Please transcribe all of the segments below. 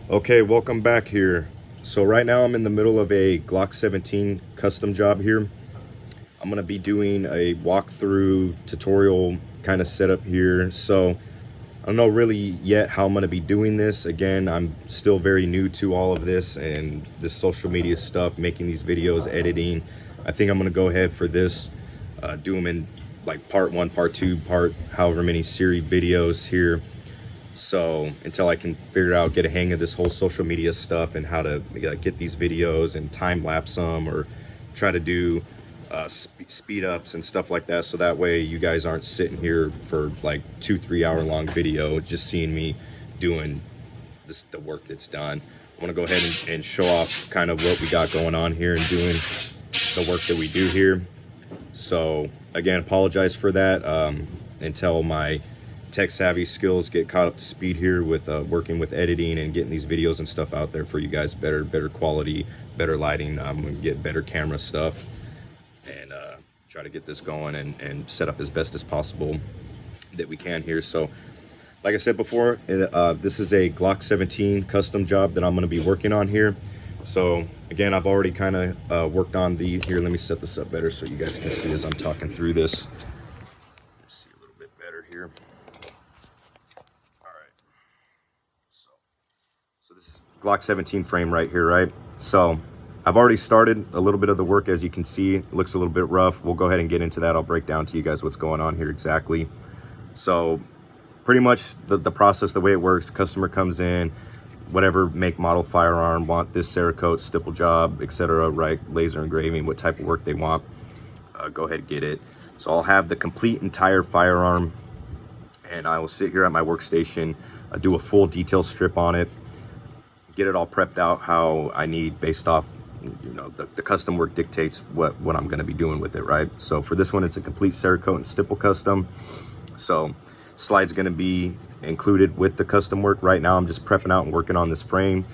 Okay, welcome back here. So right now I'm in the middle of a Glock 17 custom job here. I'm gonna be doing a walkthrough tutorial kind of setup here. So I don't know really yet how I'm gonna be doing this. Again, I'm still very new to all of this and this social media stuff, making these videos, editing. I think I'm gonna go ahead for this, do them in like part one, part two, part however many series videos here. So until I can figure out, get a hang of this whole social media stuff and how to get these videos and time lapse them or try to do speed ups and stuff like that. So that way you guys aren't sitting here for like 2-3 hour long video, just seeing me doing the work that's done. I want to go ahead and show off kind of what we got going on here and doing the work that we do here. So again, apologize for that until my tech savvy skills get caught up to speed here with working with editing and getting these videos and stuff out there for you guys. Better quality, better lighting. I'm gonna get better camera stuff and try to get this going and set up as best as possible that we can here. So like I said before, this is a Glock 17 custom job that I'm going to be working on here. So again, I've already kind of worked on the here. Let me set this up better so you guys can see as I'm talking through this. Let's see a little bit better here. All right. So this is Glock 17 frame right here, right? So I've already started a little bit of the work. As you can see, it looks a little bit rough. We'll go ahead and get into that. I'll break down to you guys what's going on here exactly. So pretty much the process, the way it works, customer comes in, whatever make, model, firearm, want this Cerakote, stipple job, etc., right? Laser engraving, what type of work they want, go ahead and get it. So I'll have the complete entire firearm and I will sit here at my workstation, do a full detail strip on it, get it all prepped out how I need based off, you know, the custom work dictates what I'm going to be doing with it, right? So for this one, it's a complete Cerakote and stipple custom. So slide's going to be included with the custom work. Right now I'm just prepping out and working on this frame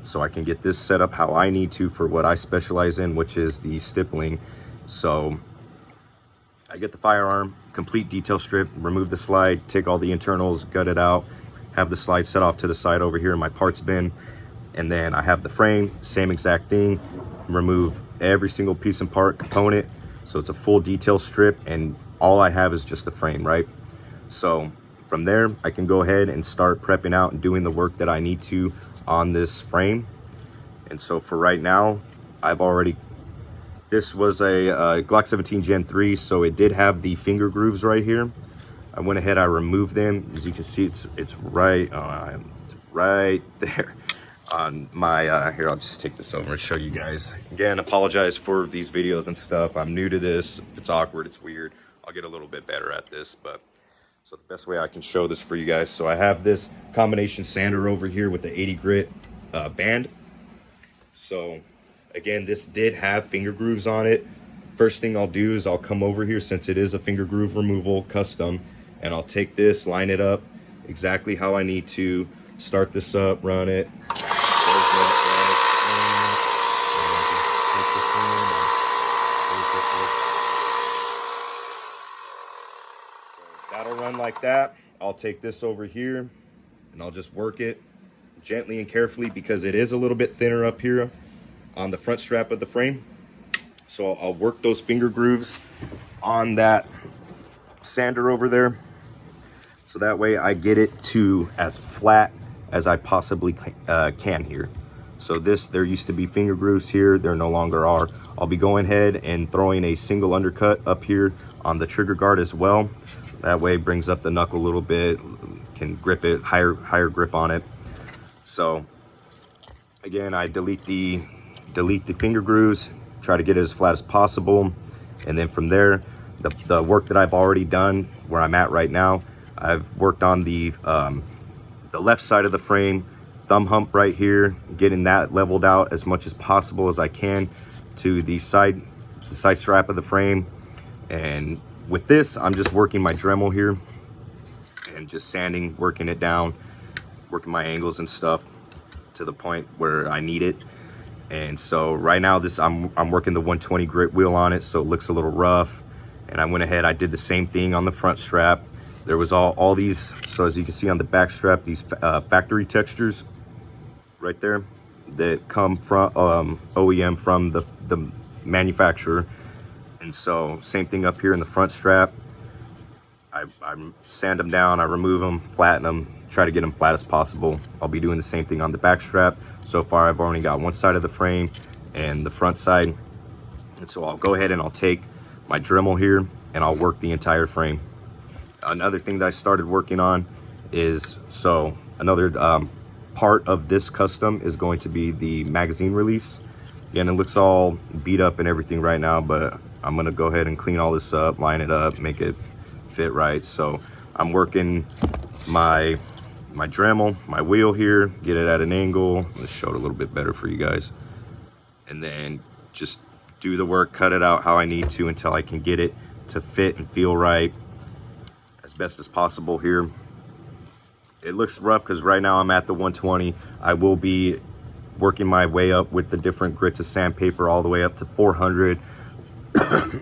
so I can get this set up how I need to for what I specialize in, which is the stippling. So I get the firearm, complete detail strip, remove the slide, take all the internals, gut it out, have the slide set off to the side over here in my parts bin. And then I have the frame, same exact thing, remove every single piece and part component. So it's a full detail strip and all I have is just the frame, right? So from there, I can go ahead and start prepping out and doing the work that I need to on this frame. And so for right now, this was a Glock 17 Gen 3, so it did have the finger grooves right here. I went ahead, I removed them. As you can see, it's right there on my, here, I'll just take this over and show you guys. Again, apologize for these videos and stuff. I'm new to this. If it's awkward, it's weird. I'll get a little bit better at this, but so the best way I can show this for you guys. So I have this combination sander over here with the 80 grit band. So again, this did have finger grooves on it. First thing I'll do is I'll come over here, since it is a finger groove removal custom, and I'll take this, line it up exactly how I need to, start this up, run it. That'll run like that. I'll take this over here and I'll just work it gently and carefully because it is a little bit thinner up here on the front strap of the frame. So I'll work those finger grooves on that sander over there. So that way I get it to as flat as I possibly can here. So there used to be finger grooves here, there no longer are. I'll be going ahead and throwing a single undercut up here on the trigger guard as well. That way it brings up the knuckle a little bit, can grip it, higher grip on it. So again, I delete the finger grooves, try to get it as flat as possible. And then from there, the work that I've already done, where I'm at right now, I've worked on the left side of the frame, thumb hump right here, getting that leveled out as much as possible as I can to the side strap of the frame. And with this, I'm just working my Dremel here and just sanding, working it down, working my angles and stuff to the point where I need it. And so right now I'm working the 120 grit wheel on it, so it looks a little rough. And I went ahead, I did the same thing on the front strap. There was all these, so as you can see on the back strap, these factory textures. right there that come from OEM from the manufacturer. And so same thing up here in the front strap. I sand them down, I remove them, flatten them, try to get them flat as possible. I'll be doing the same thing on the back strap. So far I've only got one side of the frame and the front side. And so I'll go ahead and I'll take my Dremel here and I'll work the entire frame. Another thing that I started working on is, so another part of this custom is going to be the magazine release. Again, it looks all beat up and everything right now, but I'm gonna go ahead and clean all this up, line it up, make it fit right. So I'm working my Dremel, my wheel here, get it at an angle. Let's show it a little bit better for you guys. And then just do the work, cut it out how I need to until I can get it to fit and feel right as best as possible here. It looks rough because right now I'm at the 120. I will be working my way up with the different grits of sandpaper all the way up to 400.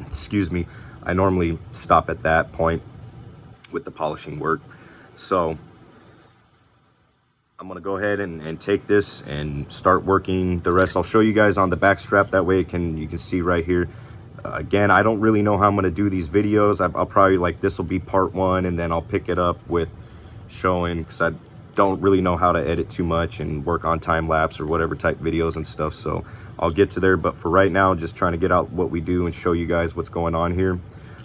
Excuse me. I normally stop at that point with the polishing work. So I'm gonna go ahead and take this and start working the rest. I'll show you guys on the back strap, that way you can see right here. Again, I don't really know how I'm gonna do these videos. I'll probably, like, this will be part one, and then I'll pick it up with showing, because I don't really know how to edit too much and work on time lapse or whatever type videos and stuff. So I'll get to there, but for right now, just trying to get out what we do and show you guys what's going on here.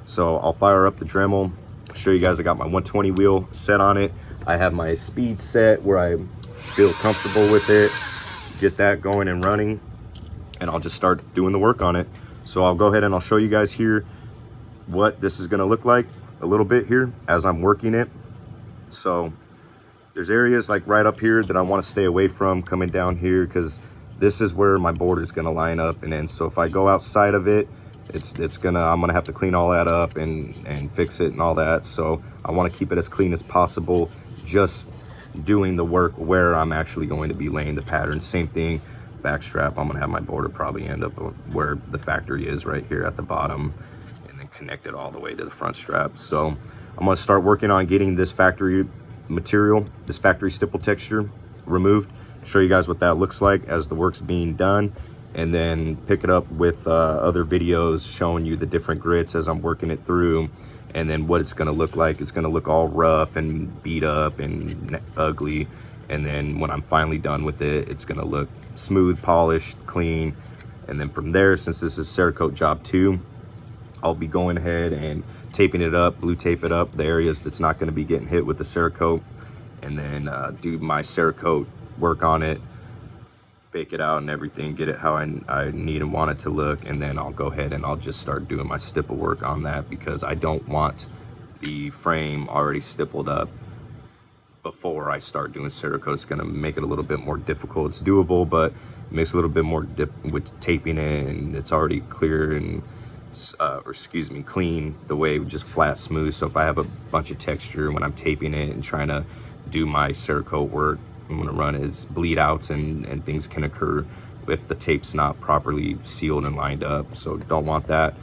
So I'll fire up the Dremel, show you guys I got my 120 wheel set on it. I have my speed set where I feel comfortable with it. Get that going and running, and I'll just start doing the work on it. So I'll go ahead and I'll show you guys here what this is gonna look like a little bit here as I'm working it. So there's areas like right up here that I want to stay away from coming down here, because this is where my border is gonna line up. And then so if I go outside of it, I'm gonna have to clean all that up and fix it and all that. So I want to keep it as clean as possible, just doing the work where I'm actually going to be laying the pattern. Same thing, back strap, I'm gonna have my border probably end up where the factory is, right here at the bottom, and then connect it all the way to the front strap. So I'm gonna start working on getting this factory material, this factory stipple texture removed, show you guys what that looks like as the work's being done, and then pick it up with other videos showing you the different grits as I'm working it through, and then what it's gonna look like. It's gonna look all rough and beat up and ugly, and then when I'm finally done with it, it's gonna look smooth, polished, clean. And then from there, since this is Cerakote job 2, I'll be going ahead and taping it up, blue tape it up, the areas that's not gonna be getting hit with the Cerakote, and then do my Cerakote work on it, bake it out and everything, get it how I need and want it to look. And then I'll go ahead and I'll just start doing my stipple work on that, because I don't want the frame already stippled up before I start doing Cerakote. It's gonna make it a little bit more difficult. It's doable, but it makes it a little bit more with taping it, and it's already clear and clean the way, just flat, smooth. So if I have a bunch of texture when I'm taping it and trying to do my Cerakote work, I'm gonna run is bleed outs and things can occur if the tape's not properly sealed and lined up. So don't want that.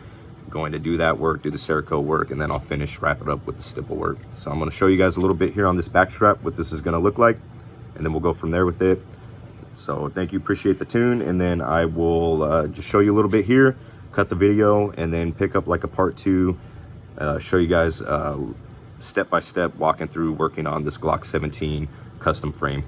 I'm going to do that work, do the Cerakote work, and then I'll wrap it up with the stipple work. So I'm gonna show you guys a little bit here on this back strap what this is gonna look like, and then we'll go from there with it. So thank you, appreciate the tune, and then I will just show you a little bit here, cut the video, and then pick up like a part 2, show you guys step by step walking through working on this Glock 17 custom frame.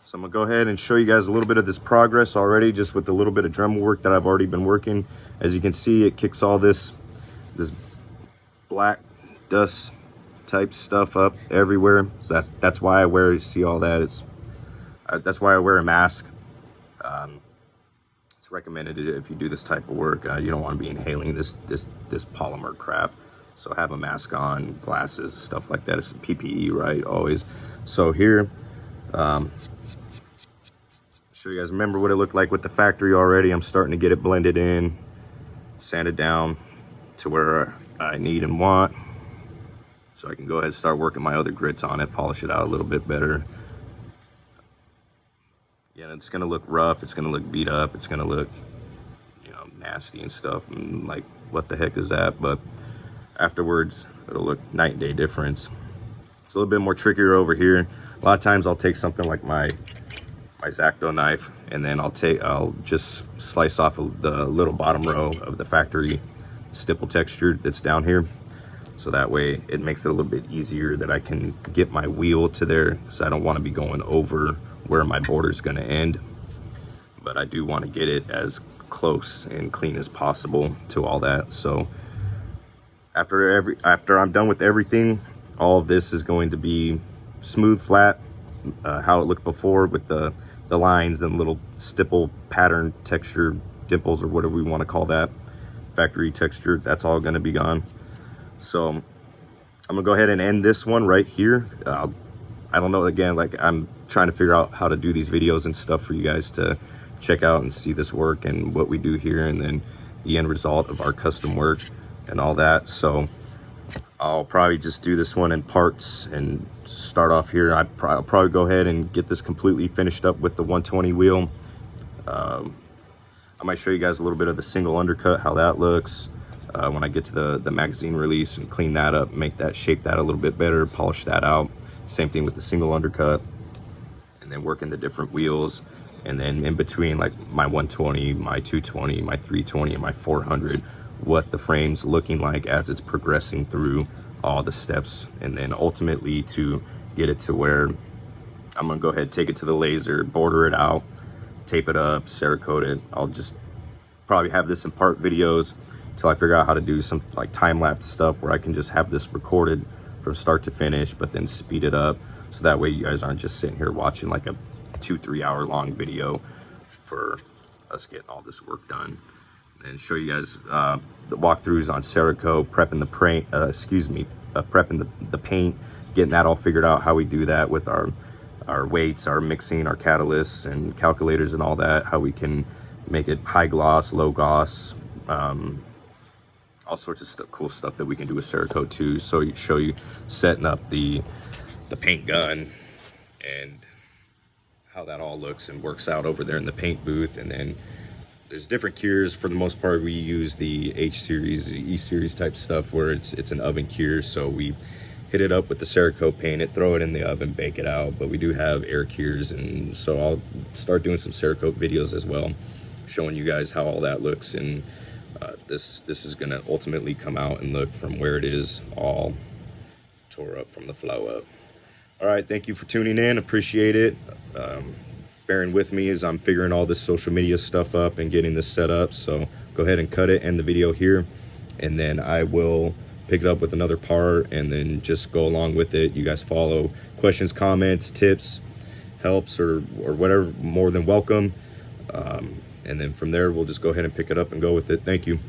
So I'm gonna go ahead and show you guys a little bit of this progress already, just with a little bit of Dremel work that I've already been working. As you can see, it kicks all this black dust type stuff up everywhere. So that's why I wear, you see all that, that's why I wear a mask. It's recommended if you do this type of work. You don't want to be inhaling this polymer crap. So have a mask on, glasses, stuff like that. It's PPE, right? Always. So here, show you guys, remember what it looked like with the factory already. I'm starting to get it blended in, sanded down to where I need and want. So I can go ahead and start working my other grits on it, polish it out a little bit better. Yeah, it's gonna look rough, it's gonna look beat up, it's gonna look, you know, nasty and stuff, and like, what the heck is that? But afterwards, it'll look night and day difference. It's a little bit more trickier over here. A lot of times I'll take something like my X-Acto knife, and then I'll just slice off the little bottom row of the factory stipple texture that's down here. So that way it makes it a little bit easier that I can get my wheel to there, so I don't want to be going over where my border is going to end, but I do want to get it as close and clean as possible to all that. So after I'm done with everything, all of this is going to be smooth, flat, how it looked before, with the lines and little stipple pattern texture, dimples, or whatever we want to call that, factory texture. That's all going to be gone. So I'm gonna go ahead and end this one right here. I don't know, again, like, I'm trying to figure out how to do these videos and stuff for you guys to check out and see this work and what we do here, and then the end result of our custom work and all that. So I'll probably just do this one in parts and start off here. I'll probably go ahead and get this completely finished up with the 120 wheel. I might show you guys a little bit of the single undercut, how that looks when I get to the magazine release, and clean that up, make that, shape that a little bit better, polish that out. Same thing with the single undercut, and then working the different wheels. And then in between, like my 120, my 220, my 320, and my 400, what the frame's looking like as it's progressing through all the steps. And then ultimately to get it to where I'm gonna go ahead, take it to the laser, border it out, tape it up, Cerakote it. I'll just probably have this in part videos until I figure out how to do some like time-lapse stuff where I can just have this recorded from start to finish, but then speed it up, so that way you guys aren't just sitting here watching like a 2-3 hour long video for us getting all this work done. And show you guys the walkthroughs on Cerakote, prepping the paint, prepping the paint, getting that all figured out, how we do that with our weights, our mixing, our catalysts and calculators and all that, how we can make it high gloss, low gloss, all sorts of cool stuff that we can do with Cerakote too. So show you setting up the paint gun and how that all looks and works out over there in the paint booth. And then there's different cures. For the most part, we use the H series, E series type stuff where it's an oven cure. So we hit it up with the Cerakote, paint it, throw it in the oven, bake it out. But we do have air cures, and so I'll start doing some Cerakote videos as well, showing you guys how all that looks. And this is gonna ultimately come out and look from where it is all tore up from the flow up. All right, thank you for tuning in, appreciate it. Bearing with me as I'm figuring all this social media stuff up and getting this set up. So go ahead and cut it, end the video here, and then I will pick it up with another part and then just go along with it. You guys follow. Questions, comments, tips, helps, or whatever, more than welcome. And then from there, we'll just go ahead and pick it up and go with it. Thank you.